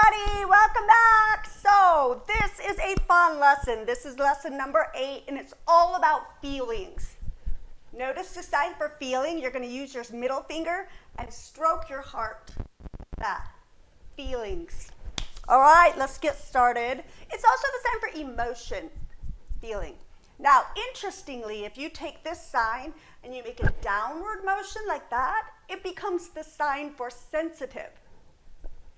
everybody, welcome back. So this is a fun lesson. This is lesson number 8 and it's all about feelings. Notice the sign for feeling. You're going to use your middle finger and stroke your heart. That. Feelings. All right, let's get started. It's also the sign for emotion. Feeling. Now, interestingly, if you take this sign and you make a downward motion like that, it becomes the sign for sensitive.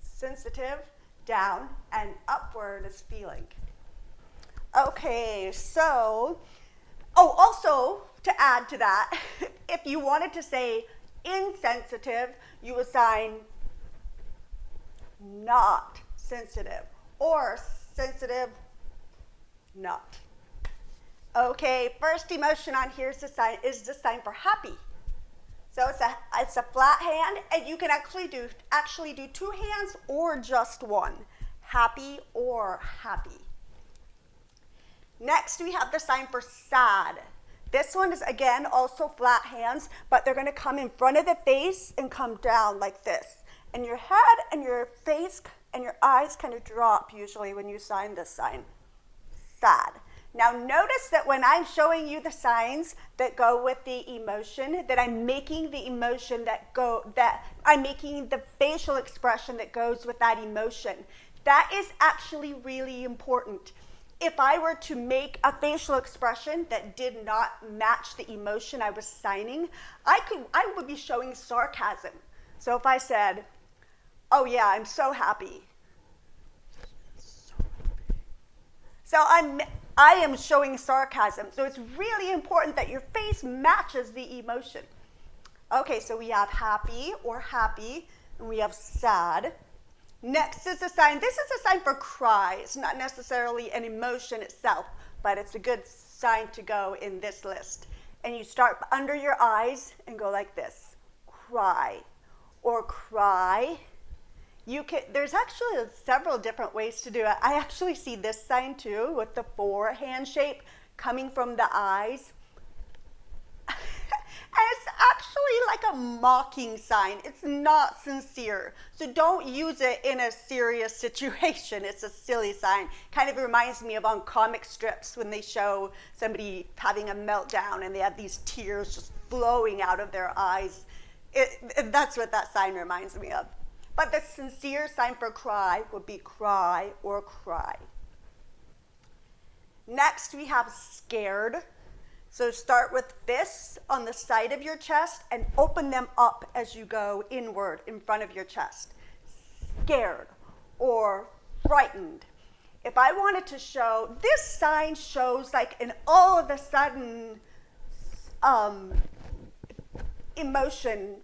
Sensitive, down, and upward is feeling. Okay, so, also to add to that, if you wanted to say insensitive, you would sign not sensitive, or sensitive, not. Okay, first emotion on here is the sign for happy. So it's a flat hand, and you can actually do two hands or just one. Happy or happy. Next, we have the sign for sad. This one is, again, also flat hands, but they're going to come in front of the face and come down like this. And your head and your face and your eyes kind of drop usually when you sign this sign. Sad. Now notice that when I'm showing you the signs that go with the emotion, that I'm making the emotion I'm making the facial expression that goes with that emotion. That is actually really important. If I were to make a facial expression that did not match the emotion I was signing, I would be showing sarcasm. So if I said, "Oh yeah, I'm so happy." So I am showing sarcasm. So it's really important that your face matches the emotion. Okay, so we have happy or happy, and we have sad. Next is a sign. This is a sign for cry. It's not necessarily an emotion itself, but it's a good sign to go in this list. And you start under your eyes and go like this. Cry or cry. There's actually several different ways to do it. I actually see this sign too with the 4 hand shape coming from the eyes. And it's actually like a mocking sign. It's not sincere. So don't use it in a serious situation. It's a silly sign. Kind of reminds me of on comic strips when they show somebody having a meltdown and they have these tears just flowing out of their eyes. That's what that sign reminds me of. But the sincere sign for cry would be cry or cry. Next, we have scared. So start with fists on the side of your chest and open them up as you go inward in front of your chest. Scared or frightened. If I wanted to show, this sign shows like an all of a sudden emotion,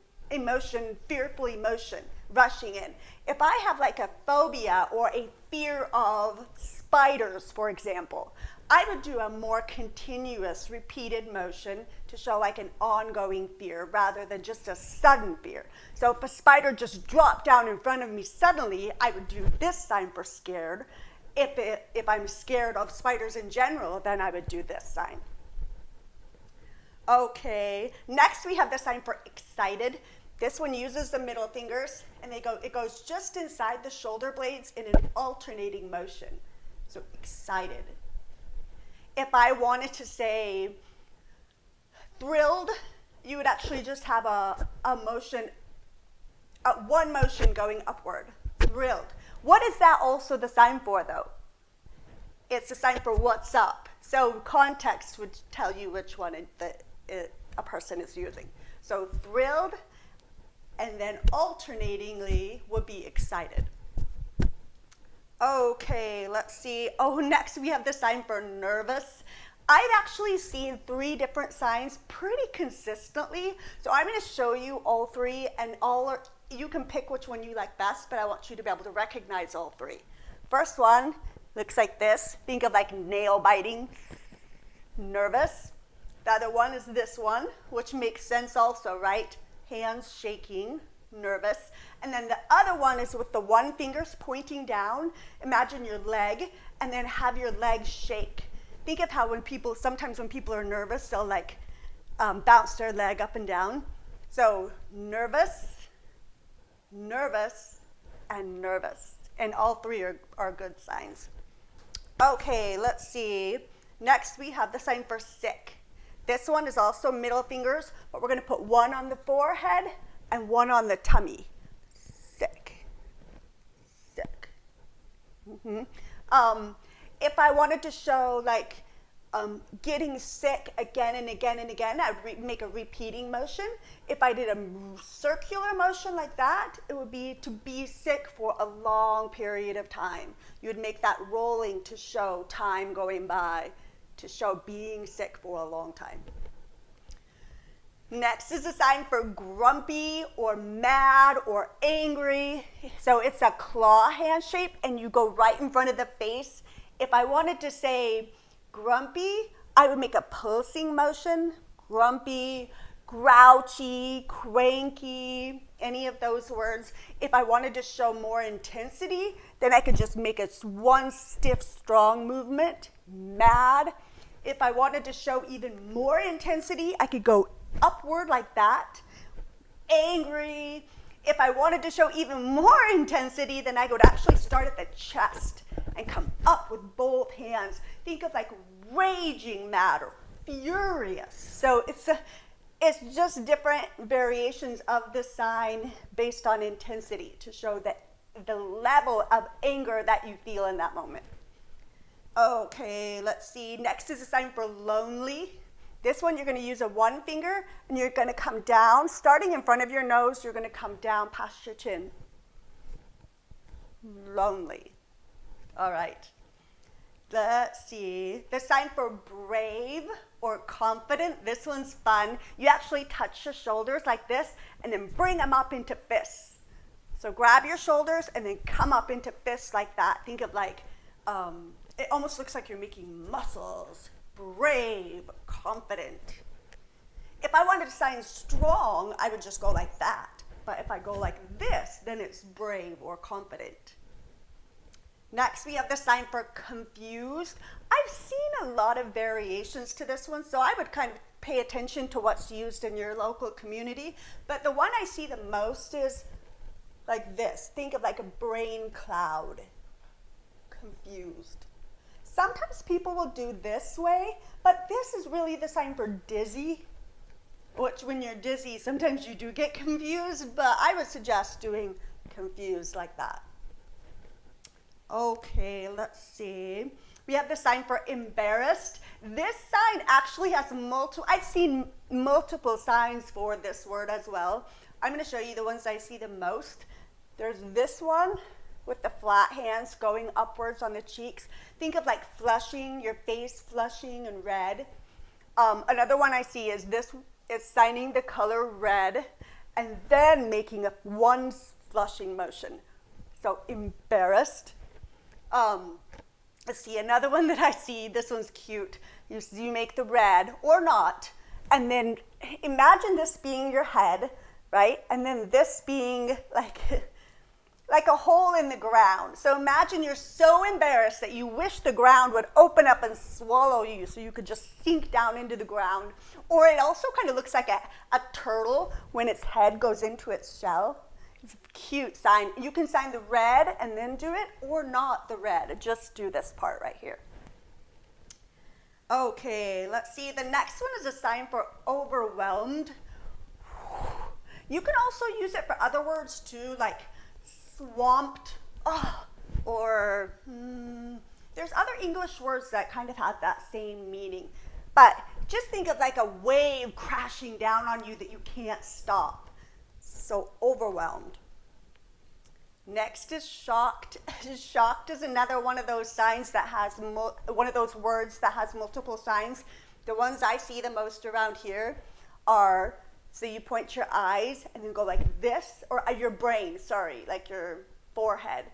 fearful emotion rushing in. If I have like a phobia or a fear of spiders, for example, I would do a more continuous, repeated motion to show like an ongoing fear rather than just a sudden fear. So if a spider just dropped down in front of me suddenly, I would do this sign for scared. If I'm scared of spiders in general, then I would do this sign. Okay, next we have the sign for excited. This one uses the middle fingers, and it goes just inside the shoulder blades in an alternating motion. So excited. If I wanted to say thrilled, you would actually just have one motion going upward. Thrilled. What is that also the sign for, though? It's the sign for what's up. So context would tell you which one a person is using. So thrilled, and then alternatingly would be excited. Okay, let's see. Next we have the sign for nervous. I've actually seen 3 different signs pretty consistently. So I'm going to show you all 3, and you can pick which one you like best, but I want you to be able to recognize all 3. First one looks like this. Think of like nail biting, nervous. The other one is this one, which makes sense also, right? Hands shaking, nervous. And then the other one is with the 1 fingers pointing down. Imagine your leg, and then have your leg shake. Think of how sometimes when people are nervous, they'll like bounce their leg up and down. So nervous, nervous, and nervous. And all three are good signs. Okay, let's see. Next, we have the sign for sick. This one is also middle fingers, but we're going to put one on the forehead and one on the tummy. Sick. Sick. If I wanted to show like getting sick again and again and again, I'd make a repeating motion. If I did a circular motion like that, it would be to be sick for a long period of time. You would make that rolling to show time going by, to show being sick for a long time. Next is a sign for grumpy or mad or angry. So it's a claw hand shape, and you go right in front of the face. If I wanted to say grumpy, I would make a pulsing motion. Grumpy, grouchy, cranky, any of those words. If I wanted to show more intensity, then I could just make a one stiff, strong movement. Mad. If I wanted to show even more intensity, I could go upward like that. Angry. If I wanted to show even more intensity, then I would actually start at the chest and come up with both hands. Think of like raging mad or furious. So it's just different variations of the sign based on intensity to show that the level of anger that you feel in that moment. Okay, let's see. Next is a sign for lonely. This one, you're going to use a one finger, and you're going to come down. Starting in front of your nose, you're going to come down past your chin. Lonely. All right. Let's see. The sign for brave or confident. This one's fun. You actually touch your shoulders like this, and then bring them up into fists. So grab your shoulders, and then come up into fists like that. Think of like, it almost looks like you're making muscles. Brave, confident. If I wanted to sign strong, I would just go like that. But if I go like this, then it's brave or confident. Next, we have the sign for confused. I've seen a lot of variations to this one, so I would kind of pay attention to what's used in your local community. But the one I see the most is like this. Think of like a brain cloud. Confused. Sometimes people will do this way, but this is really the sign for dizzy, which when you're dizzy, sometimes you do get confused, but I would suggest doing confused like that. Okay, let's see. We have the sign for embarrassed. This sign actually has I've seen multiple signs for this word as well. I'm going to show you the ones I see the most. There's this one with the flat hands going upwards on the cheeks. Think of like flushing, your face flushing and red. Another one I see is this, is signing the color red and then making one flushing motion. So embarrassed. Let's see, another one that I see, this one's cute. You make the red or not, and then imagine this being your head, right? And then this being like a hole in the ground. So imagine you're so embarrassed that you wish the ground would open up and swallow you so you could just sink down into the ground. Or it also kind of looks like a turtle when its head goes into its shell. It's a cute sign. You can sign the red and then do it, or not the red. Just do this part right here. Okay, let's see. The next one is a sign for overwhelmed. You can also use it for other words too, like swamped, or there's other English words that kind of have that same meaning. But just think of like a wave crashing down on you that you can't stop. So overwhelmed. Next is shocked. Shocked is another one of those signs that has one of those words that has multiple signs. The ones I see the most around here are, so you point your eyes and then go like this, or your brain, sorry, like your forehead,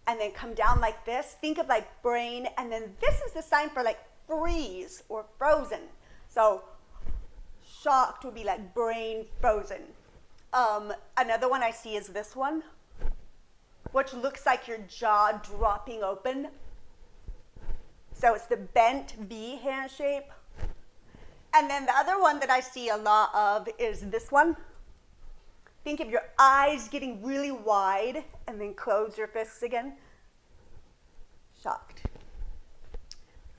and then come down like this. Think of like brain, and then this is the sign for like freeze or frozen. So shocked would be like brain frozen. Another one I see is this one, which looks like your jaw dropping open. So it's the bent V hand shape. And then the other one that I see a lot of is this one. Think of your eyes getting really wide and then close your fists again. shocked.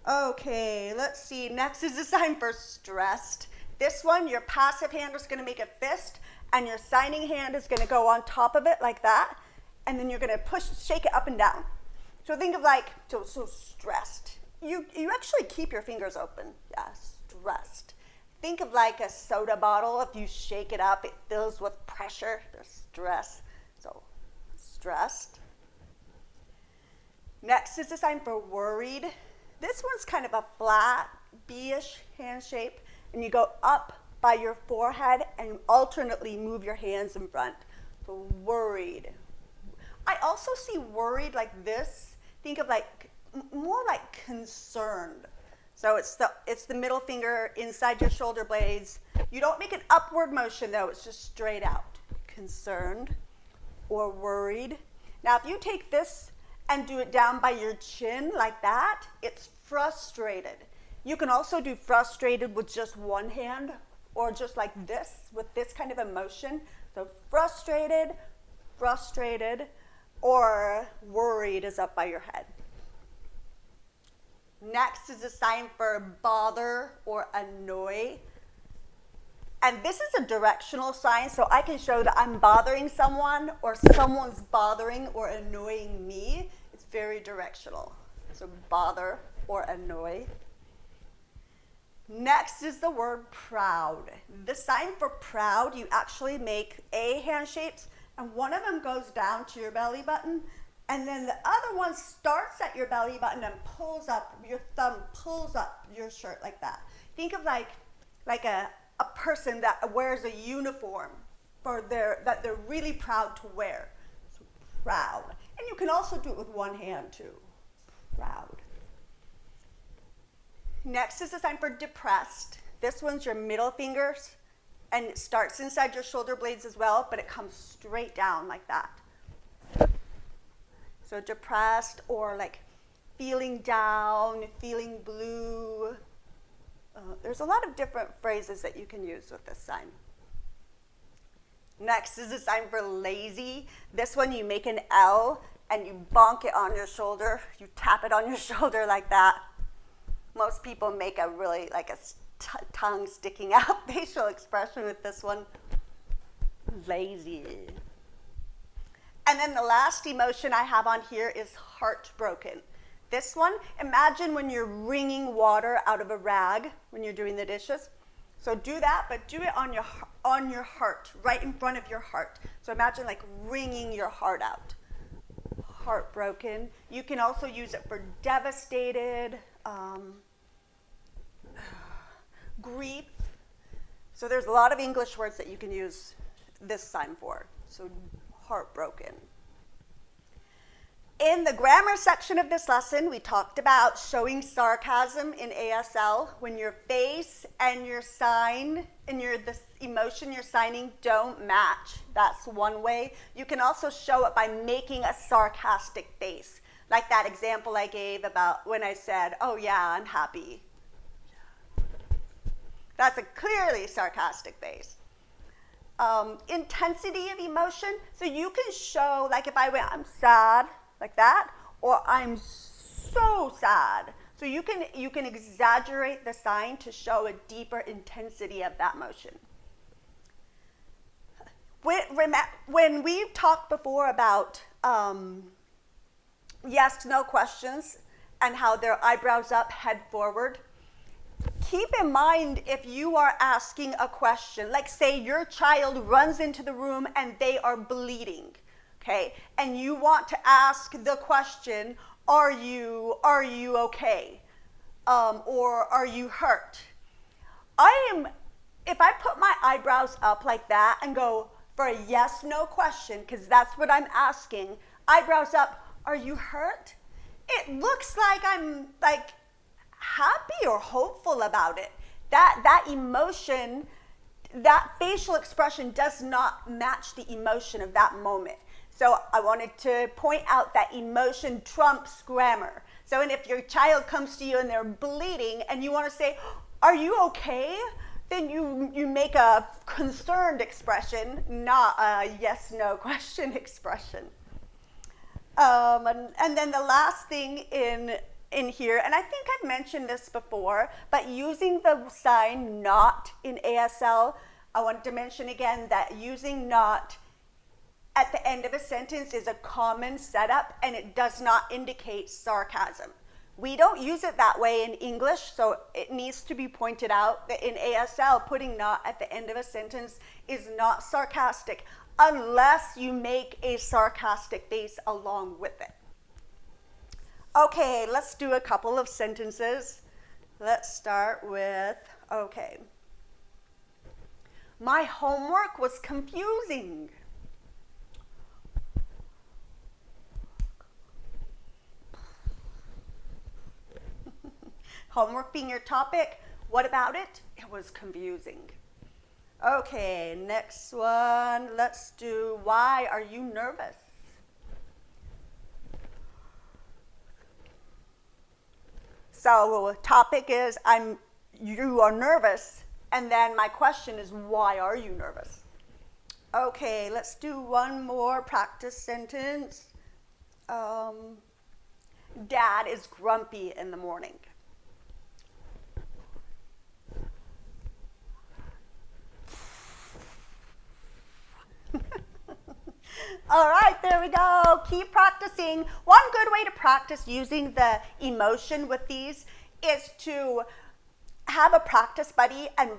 Okay, let's see. Next is a sign for stressed. This one, your passive hand is going to make a fist, and your signing hand is going to go on top of it like that, and then you're going to shake it up and down. So think of like, so stressed. You actually keep your fingers open. Yeah, stressed. Think of like a soda bottle. If you shake it up, it fills with pressure. There's stress. So stressed. Next is a sign for worried. This one's kind of a flat, B-ish hand shape, and you go up by your forehead and alternately move your hands in front. So worried. I also see worried like this. Think of like more like concerned. So it's the middle finger inside your shoulder blades. You don't make an upward motion though, it's just straight out. Concerned or worried. Now if you take this and do it down by your chin like that, it's frustrated. You can also do frustrated with just one hand or just like this with this kind of emotion. So frustrated, or worried is up by your head. Next is a sign for bother or annoy. And this is a directional sign, so I can show that I'm bothering someone or someone's bothering or annoying me. It's very directional. So bother or annoy. Next is the word proud. The sign for proud, you actually make A hand shapes, and one of them goes down to your belly button, and then the other one starts at your belly button and pulls up, your thumb pulls up your shirt like that. Think of like a person that wears a uniform that they're really proud to wear. So proud. And you can also do it with one hand too. Proud. Next is a sign for depressed. This one's your middle fingers, and it starts inside your shoulder blades as well, but it comes straight down like that. So depressed or like feeling down, feeling blue. There's a lot of different phrases that you can use with this sign. Next is a sign for lazy. This one you make an L and you bonk it on your shoulder. You tap it on your shoulder like that. Most people make a really like a tongue sticking out facial expression with this one. Lazy. And then the last emotion I have on here is heartbroken. This one, imagine when you're wringing water out of a rag when you're doing the dishes. So do that, but do it on your heart, right in front of your heart. So imagine like wringing your heart out. Heartbroken. You can also use it for devastated, grief. So there's a lot of English words that you can use this sign for. So heartbroken. In the grammar section of this lesson, we talked about showing sarcasm in ASL when your face and your sign and this emotion you're signing don't match. That's one way. You can also show it by making a sarcastic face, like that example I gave about when I said, "Oh yeah, I'm happy." That's a clearly sarcastic face. Intensity of emotion. So you can show, like if I went, "I'm sad," like that, or "I'm so sad." So you can exaggerate the sign to show a deeper intensity of that motion. When we've talked before about yes, no questions and how they're eyebrows up, head forward, keep in mind if you are asking a question, like say your child runs into the room and they are bleeding, okay, and you want to ask the question, are you okay? Or are you hurt? If I put my eyebrows up like that and go for a yes, no question, because that's what I'm asking, eyebrows up, are you hurt? It looks like I'm like happy or hopeful about it. That emotion, that facial expression does not match the emotion of that moment. So I wanted to point out that emotion trumps grammar. So and if your child comes to you and they're bleeding and you want to say, "Are you okay?" then you make a concerned expression, not a yes, no question expression. And then the last thing in here, and I think I've mentioned this before, but using the sign not in ASL, I wanted to mention again that using not at the end of a sentence is a common setup, and it does not indicate sarcasm. We don't use it that way in English, so it needs to be pointed out that in ASL, putting not at the end of a sentence is not sarcastic unless you make a sarcastic face along with it. Okay, let's do a couple of sentences. Let's start with, okay. My homework was confusing. Homework being your topic, what about it? It was confusing. Okay, next one, let's do, why are you nervous? So topic is, you are nervous, and then my question is, why are you nervous? Okay, let's do one more practice sentence. Dad is grumpy in the morning. All right, there we go. Keep practicing. One good way to practice using the emotion with these is to have a practice buddy and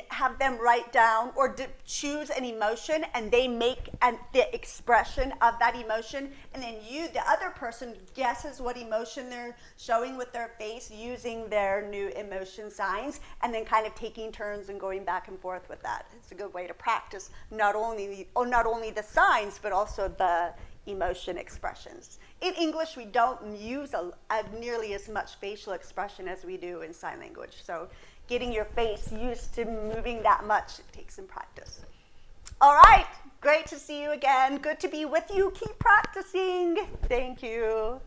have them write down or choose an emotion, and they make the expression of that emotion, and then the other person, guesses what emotion they're showing with their face using their new emotion signs, and then kind of taking turns and going back and forth with that. It's a good way to practice not only the signs, but also the emotion expressions. In English, we don't use nearly as much facial expression as we do in sign language. So getting your face used to moving that much takes some practice. All right, great to see you again. Good to be with you. Keep practicing. Thank you.